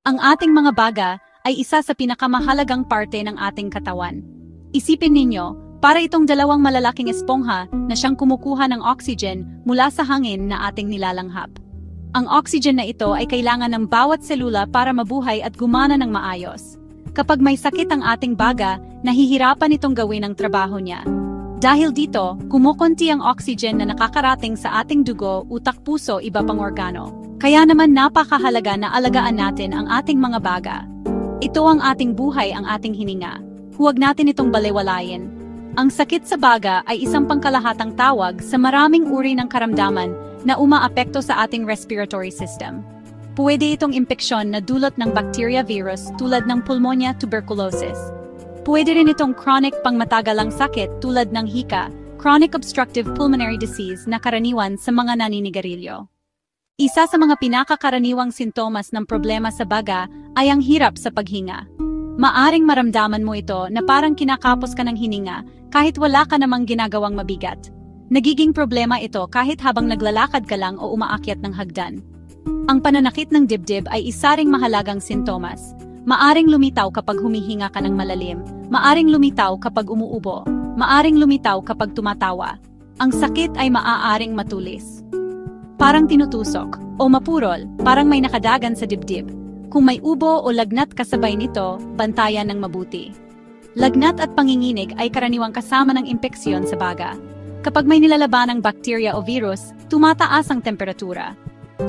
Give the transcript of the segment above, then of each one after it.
Ang ating mga baga ay isa sa pinakamahalagang parte ng ating katawan. Isipin ninyo, para itong dalawang malalaking espongha na siyang kumukuha ng oxygen mula sa hangin na ating nilalanghap. Ang oxygen na ito ay kailangan ng bawat selula para mabuhay at gumana ng maayos. Kapag may sakit ang ating baga, nahihirapan itong gawin ang trabaho niya. Dahil dito, kumukonti ang oxygen na nakakarating sa ating dugo, utak, puso, iba pang organo. Kaya naman napakahalaga na alagaan natin ang ating mga baga. Ito ang ating buhay, ang ating hininga. Huwag natin itong balewalayin. Ang sakit sa baga ay isang pangkalahatang tawag sa maraming uri ng karamdaman na umaapekto sa ating respiratory system. Pwede itong impeksyon na dulot ng bacteria, virus tulad ng pulmonya, tuberculosis. Pwede rin itong chronic pangmatagalang sakit tulad ng hika, chronic obstructive pulmonary disease na karaniwan sa mga naninigarilyo. Isa sa mga pinakakaraniwang sintomas ng problema sa baga ay ang hirap sa paghinga. Maaring maramdaman mo ito na parang kinakapos ka ng hininga kahit wala ka namang ginagawang mabigat. Nagiging problema ito kahit habang naglalakad ka lang o umaakyat ng hagdan. Ang pananakit ng dibdib ay isa ring mahalagang sintomas. Maaring lumitaw kapag humihinga ka ng malalim, maaring lumitaw kapag umuubo, maaring lumitaw kapag tumatawa. Ang sakit ay maaaring matulis. Parang tinutusok, o mapurol, parang may nakadagan sa dibdib. Kung may ubo o lagnat kasabay nito, bantayan ng mabuti. Lagnat at panginginig ay karaniwang kasama ng impeksyon sa baga. Kapag may nilalabanang bakterya o virus, tumataas ang temperatura.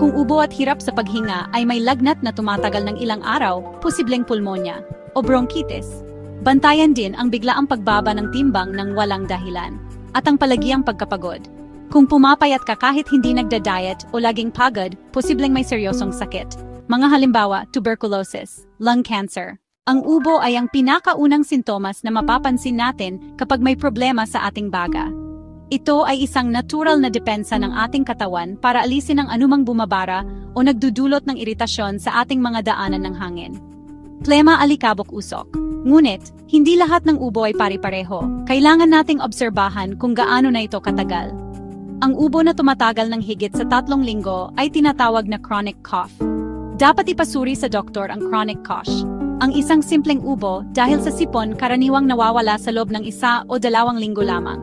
Kung ubo at hirap sa paghinga ay may lagnat na tumatagal ng ilang araw, posibleng pulmonya o bronchitis. Bantayan din ang biglaang pagbaba ng timbang ng walang dahilan at ang palagiang pagkapagod. Kung pumapayat ka kahit hindi nagda-diet o laging pagod, posibleng may seryosong sakit. Mga halimbawa, tuberculosis, lung cancer. Ang ubo ay ang pinakaunang sintomas na mapapansin natin kapag may problema sa ating baga. Ito ay isang natural na depensa ng ating katawan para alisin ang anumang bumabara o nagdudulot ng iritasyon sa ating mga daanan ng hangin. Plema, alikabok, usok. Ngunit, hindi lahat ng ubo ay pari-pareho. Kailangan nating obserbahan kung gaano na ito katagal. Ang ubo na tumatagal ng higit sa 3 linggo ay tinatawag na chronic cough. Dapat ipasuri sa doktor ang chronic cough. Ang isang simpleng ubo dahil sa sipon karaniwang nawawala sa loob ng 1 o 2 linggo lamang.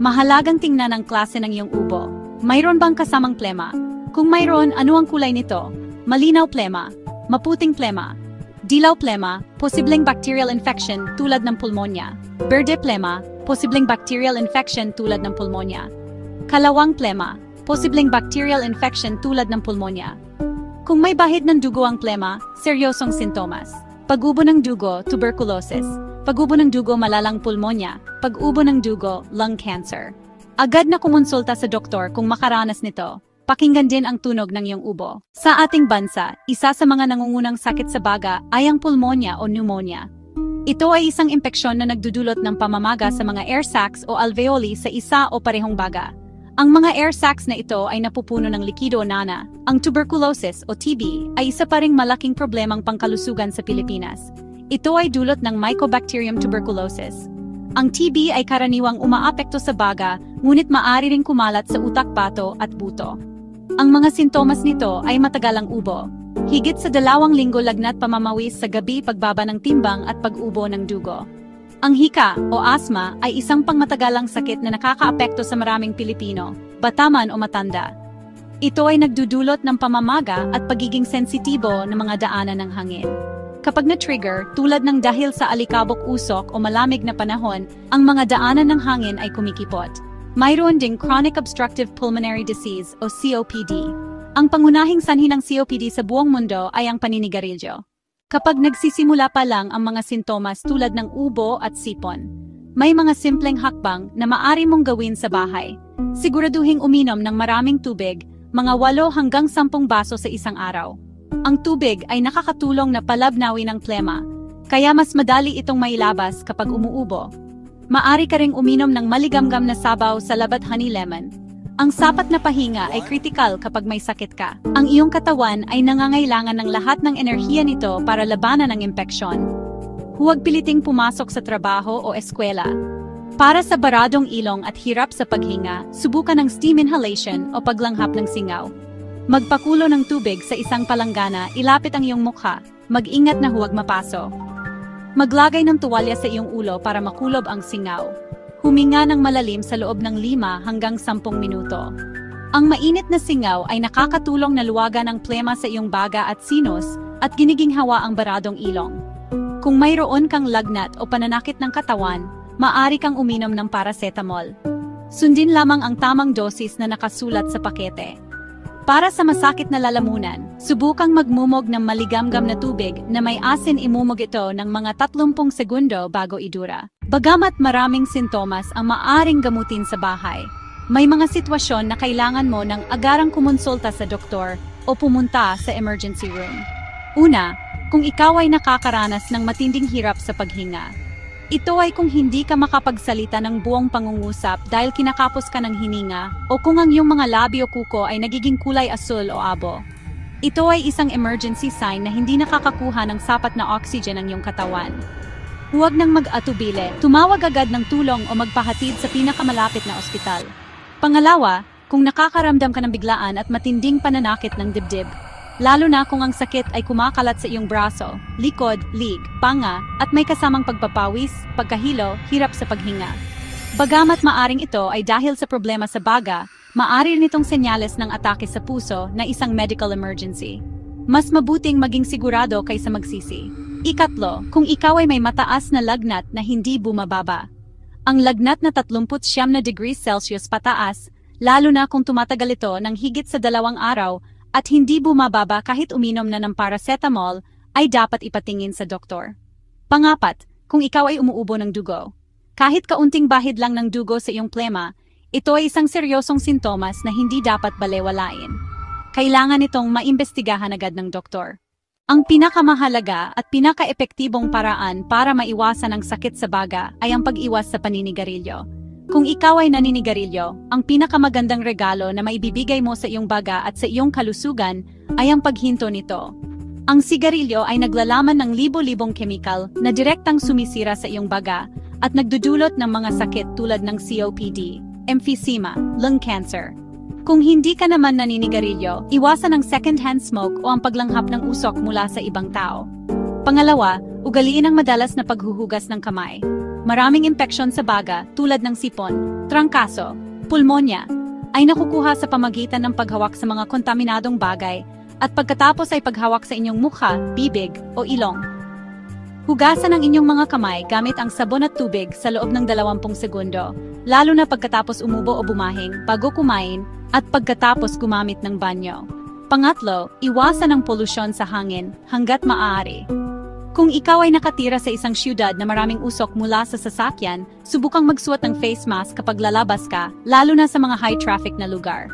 Mahalagang tingnan ang klase ng iyong ubo. Mayroon bang kasamang plema? Kung mayroon, ano ang kulay nito? Malinaw plema, maputing plema, dilaw plema, posibleng bacterial infection tulad ng pulmonya. Berde plema, posibleng bacterial infection tulad ng pulmonya. Kalawang plema, posibleng bacterial infection tulad ng pulmonya. Kung may bahid ng dugo ang plema, seryosong sintomas. Pag-ubo ng dugo, tuberculosis. Pag-ubo ng dugo, malalang pulmonya. Pag-ubo ng dugo, lung cancer. Agad na kumonsulta sa doktor kung makaranas nito. Pakinggan din ang tunog ng iyong ubo. Sa ating bansa, isa sa mga nangungunang sakit sa baga ay ang pulmonya o pneumonia. Ito ay isang impeksyon na nagdudulot ng pamamaga sa mga air sacs o alveoli sa isa o parehong baga. Ang mga air sacs na ito ay napupuno ng likido o nana. Ang tuberculosis o TB ay isa pa ring malaking problemang pangkalusugan sa Pilipinas. Ito ay dulot ng Mycobacterium tuberculosis. Ang TB ay karaniwang umaapekto sa baga, ngunit maaari ring kumalat sa utak, bato at buto. Ang mga sintomas nito ay matagalang ubo. Higit sa 2 linggo lagnat, pamamawis sa gabi, pagbaba ng timbang at pag-ubo ng dugo. Ang hika o asthma ay isang pangmatagalang sakit na nakakaapekto sa maraming Pilipino, bata man o matanda. Ito ay nagdudulot ng pamamaga at pagiging sensitibo ng mga daanan ng hangin. Kapag na-trigger, tulad ng dahil sa alikabok, usok o malamig na panahon, ang mga daanan ng hangin ay kumikipot. Mayroon ding chronic obstructive pulmonary disease o COPD. Ang pangunahing sanhi ng COPD sa buong mundo ay ang paninigarilyo. Kapag nagsisimula pa lang ang mga sintomas tulad ng ubo at sipon, may mga simpleng hakbang na maaari mong gawin sa bahay. Siguraduhing uminom ng maraming tubig, mga 8 hanggang 10 baso sa isang araw. Ang tubig ay nakakatulong na palabnawin ang plema, kaya mas madali itong mailabas kapag umuubo. Maaari ka ring uminom ng maligamgam na sabaw sa labat, honey lemon. Ang sapat na pahinga ay kritikal kapag may sakit ka. Ang iyong katawan ay nangangailangan ng lahat ng enerhiya nito para labanan ang impeksyon. Huwag piliting pumasok sa trabaho o eskwela. Para sa baradong ilong at hirap sa paghinga, subukan ng steam inhalation o paglanghap ng singaw. Magpakulo ng tubig sa isang palanggana, ilapit ang iyong mukha. mag-ingat na huwag mapaso. Maglagay ng tuwalya sa iyong ulo para makulob ang singaw. Huminga ng malalim sa loob ng 5 hanggang 10 minuto. Ang mainit na singaw ay nakakatulong na luwagan ang plema sa iyong baga at sinus at giniginghawa ang baradong ilong. Kung mayroon kang lagnat o pananakit ng katawan, maaari kang uminom ng paracetamol. Sundin lamang ang tamang dosis na nakasulat sa pakete. Para sa masakit na lalamunan, subukang magmumog ng maligamgam na tubig na may asin. Imumog ito ng mga 30 segundo bago idura. Bagamat maraming sintomas ang maaring gamutin sa bahay, may mga sitwasyon na kailangan mo ng agarang kumonsulta sa doktor o pumunta sa emergency room. Una, kung ikaw ay nakakaranas ng matinding hirap sa paghinga. Ito ay kung hindi ka makapagsalita ng buong pangungusap dahil kinakapos ka ng hininga o kung ang iyong mga labi o kuko ay nagiging kulay asul o abo. Ito ay isang emergency sign na hindi nakakakuha ng sapat na oxygen ang iyong katawan. Huwag nang mag-atubile, tumawag agad ng tulong o magpahatid sa pinakamalapit na ospital. Pangalawa, kung nakakaramdam ka ng biglaan at matinding pananakit ng dibdib, lalo na kung ang sakit ay kumakalat sa iyong braso, likod, lig, panga, at may kasamang pagpapawis, pagkahilo, hirap sa paghinga. Bagamat maaring ito ay dahil sa problema sa baga, maari rin itong senyales ng atake sa puso na isang medical emergency. Mas mabuting maging sigurado kaysa magsisi. Ikatlo, kung ikaw ay may mataas na lagnat na hindi bumababa. Ang lagnat na 39 na degrees Celsius pataas, lalo na kung tumatagal ito ng higit sa 2 araw, at hindi bumababa kahit uminom na ng paracetamol, ay dapat ipatingin sa doktor. Pangapat, kung ikaw ay umuubo ng dugo. Kahit kaunting bahid lang ng dugo sa iyong plema, ito ay isang seryosong sintomas na hindi dapat balewalain. Kailangan itong maimbestigahan agad ng doktor. Ang pinakamahalaga at pinaka-epektibong paraan para maiwasan ang sakit sa baga ay ang pag-iwas sa paninigarilyo. Kung ikaw ay naninigarilyo, ang pinakamagandang regalo na maibibigay mo sa iyong baga at sa iyong kalusugan ay ang paghinto nito. Ang sigarilyo ay naglalaman ng libo-libong kemikal na direktang sumisira sa iyong baga at nagdudulot ng mga sakit tulad ng COPD, emphysema, lung cancer. Kung hindi ka naman naninigarilyo, iwasan ang second-hand smoke o ang paglanghap ng usok mula sa ibang tao. Pangalawa, ugaliin ang madalas na paghuhugas ng kamay. Maraming impeksyon sa baga tulad ng sipon, trangkaso, pulmonya, ay nakukuha sa pamagitan ng paghawak sa mga kontaminadong bagay at pagkatapos ay paghawak sa inyong mukha, bibig o ilong. Hugasan ang inyong mga kamay gamit ang sabon at tubig sa loob ng 20 segundo, lalo na pagkatapos umubo o bumahing, bago kumain, at pagkatapos gumamit ng banyo. Pangatlo, iwasan ang polusyon sa hangin hanggat maaari. Kung ikaw ay nakatira sa isang siyudad na maraming usok mula sa sasakyan, subukang magsuot ng face mask kapag lalabas ka, lalo na sa mga high-traffic na lugar.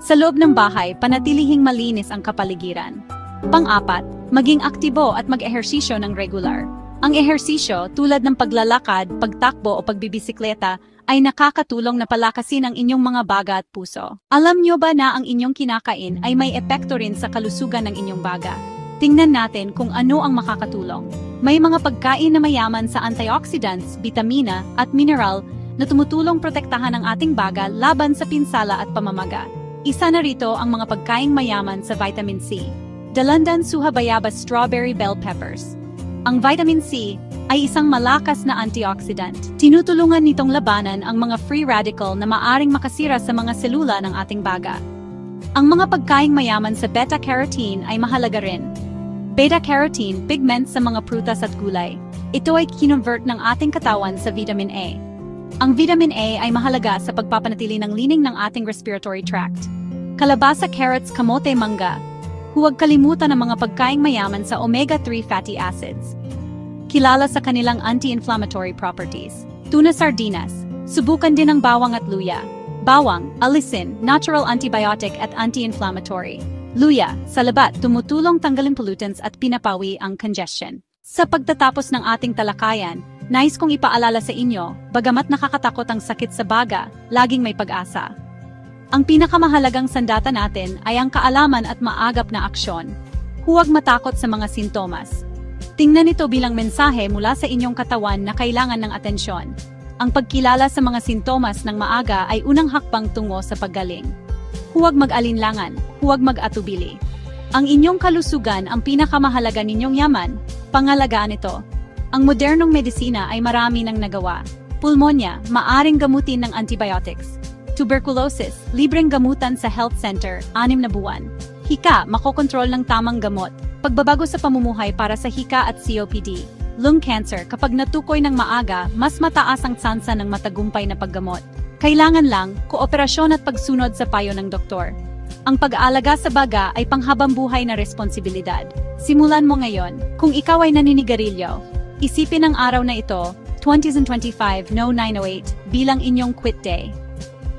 Sa loob ng bahay, panatilihing malinis ang kapaligiran. Pang-apat, maging aktibo at mag-ehersisyo ng regular. Ang ehersisyo, tulad ng paglalakad, pagtakbo o pagbibisikleta, ay nakakatulong na palakasin ang inyong mga baga at puso. Alam nyo ba na ang inyong kinakain ay may epekto rin sa kalusugan ng inyong baga? Tingnan natin kung ano ang makakatulong. May mga pagkain na mayaman sa antioxidants, bitamina, at mineral na tumutulong protektahan ang ating baga laban sa pinsala at pamamaga. Isa na rito ang mga pagkaing mayaman sa vitamin C. Dalandan suha bayabas strawberry bell peppers. Ang vitamin C ay isang malakas na antioxidant. Tinutulungan nitong labanan ang mga free radical na maaring makasira sa mga selula ng ating baga. Ang mga pagkaing mayaman sa beta-carotene ay mahalaga rin. Beta-carotene, pigment sa mga prutas at gulay. Ito ay kinonvert ng ating katawan sa vitamin A. Ang vitamin A ay mahalaga sa pagpapanatili ng lining ng ating respiratory tract. Kalabasa, carrots, kamote, mangga. Huwag kalimutan ang mga pagkaing mayaman sa omega-3 fatty acids. Kilala sa kanilang anti-inflammatory properties. Tuna, sardinas. Subukan din ang bawang at luya. Bawang, alisin, natural antibiotic at anti-inflammatory. Luya, sa labat, tumutulong tanggalin pollutants at pinapawi ang congestion. Sa pagtatapos ng ating talakayan, nais kong ipaalala sa inyo, bagamat nakakatakot ang sakit sa baga, laging may pag-asa. Ang pinakamahalagang sandata natin ay ang kaalaman at maagap na aksyon. Huwag matakot sa mga sintomas. Tingnan ito bilang mensahe mula sa inyong katawan na kailangan ng atensyon. Ang pagkilala sa mga sintomas ng maaga ay unang hakbang tungo sa paggaling. Huwag mag-alinlangan, huwag mag-atubili. Ang inyong kalusugan ang pinakamahalaga ninyong yaman. Pangalagaan ito. Ang modernong medisina ay marami nang nagawa. Pulmonya, maaring gamutin ng antibiotics. Tuberculosis, libreng gamutan sa health center, 6 na buwan. Hika, makokontrol ng tamang gamot. Pagbabago sa pamumuhay para sa hika at COPD. Lung cancer, kapag natukoy ng maaga, mas mataas ang tsansa ng matagumpay na paggamot. Kailangan lang, kooperasyon at pagsunod sa payo ng doktor. Ang pag-aalaga sa baga ay panghabang buhay na responsibilidad. Simulan mo ngayon. Kung ikaw ay naninigarilyo, isipin ang araw na ito, 2025-0908, bilang inyong quit day.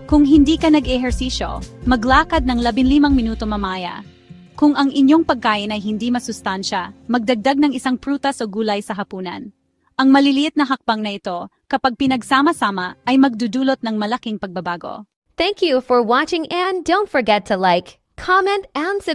Kung hindi ka nag-ehersisyo, maglakad ng 15 minuto mamaya. Kung ang inyong pagkain ay hindi masustansya, magdagdag ng isang prutas o gulay sa hapunan. Ang maliliit na hakbang na ito, kapag pinagsama-sama, ay magdudulot ng malaking pagbabago. Thank you for watching and don't forget to like, comment, and subscribe.